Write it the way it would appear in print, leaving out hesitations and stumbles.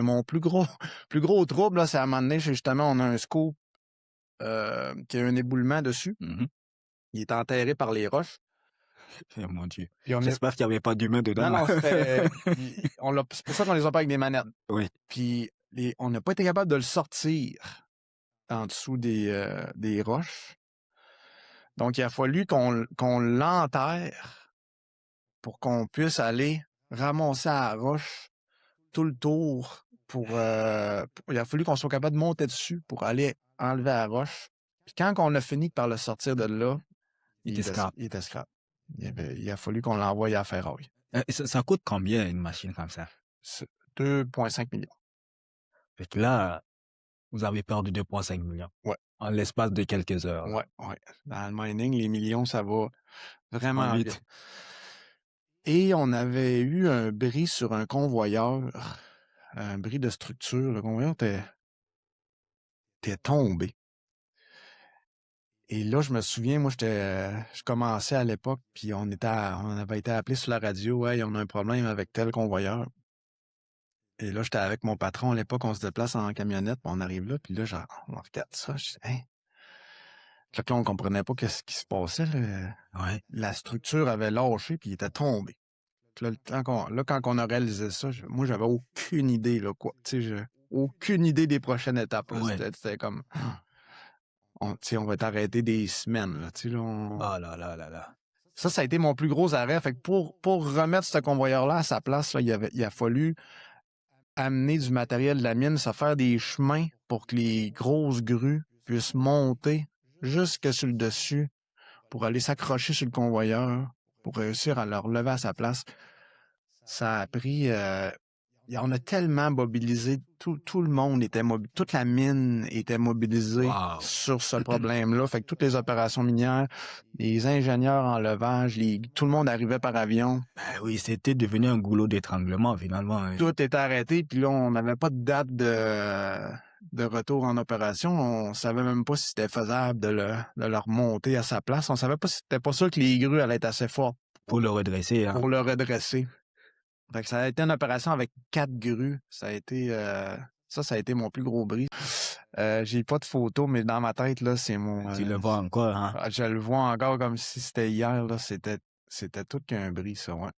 mon plus gros plus gros trouble, là, c'est à un moment donné, justement, on a un scoop qui a un éboulement dessus. Mhm. Il est enterré par les roches. Eh, mon Dieu. Puis on est... J'espère qu'il n'y avait pas d'humain Non, dedans. non, c'était... C'est pour ça qu'on les a pas avec des manettes. Oui. Puis on n'a pas été capable de le sortir en dessous des roches. Donc, il a fallu qu'on l'enterre pour qu'on puisse aller ramasser à la roche tout le tour il a fallu qu'on soit capable de monter dessus pour aller enlever la roche. Puis quand on a fini par le sortir de là, Il était scrap. il était scrap. Il a fallu qu'on l'envoie à la ferraille. Ça coûte combien une machine comme ça? 2,5 millions. Fait que là, vous avez perdu 2,5 millions. Ouais. En l'espace de quelques heures. Ouais. Dans le mining, les millions, ça va vraiment vite. Et on avait eu un bris sur un convoyeur, un bris de structure. Le convoyeur était tombé. Et là, je me souviens, moi, je commençais à l'époque, puis on avait été appelé sur la radio, ouais, on a un problème avec tel convoyeur. Et là, j'étais avec mon patron à l'époque, on se déplace en camionnette, puis on arrive là, puis là, on regarde ça, je dis, hein? Là, on comprenait pas qu'est-ce qui se passait, là. Ouais. La structure avait lâché, puis il était tombé. Là, quand on a réalisé ça, moi, j'avais aucune idée, là, quoi. Tu sais, aucune idée des prochaines étapes, là. Ouais. C'était comme... on va être arrêté des semaines, là, tu sais, là, Oh là là là là. Ça a été mon plus gros arrêt. Fait que pour remettre ce convoyeur-là à sa place, là, il a fallu amener du matériel de la mine, ça faire des chemins pour que les grosses grues puissent monter jusque sur le dessus pour aller s'accrocher sur le convoyeur, pour réussir à le relever à sa place. Ça a pris... on a tellement mobilisé, tout le monde était mobilisé, toute la mine était mobilisée sur ce problème-là. Fait que toutes les opérations minières, les ingénieurs en levage, tout le monde arrivait par avion. Ben oui, c'était devenu un goulot d'étranglement finalement. Hein. Tout était arrêté, puis là, on n'avait pas de date de retour en opération. On savait même pas si c'était faisable de le remonter à sa place. On savait pas si c'était pas sûr que les grues allaient être assez fortes. Pour le redresser. Hein. Pour le redresser. Fait que ça a été une opération avec 4 grues. Ça a été ça a été mon plus gros bris. J'ai pas de photo, mais dans ma tête, là, c'est mon... Tu le vois encore, hein? Je le vois encore comme si c'était hier, là. C'était tout qu'un bris, ça, ouais.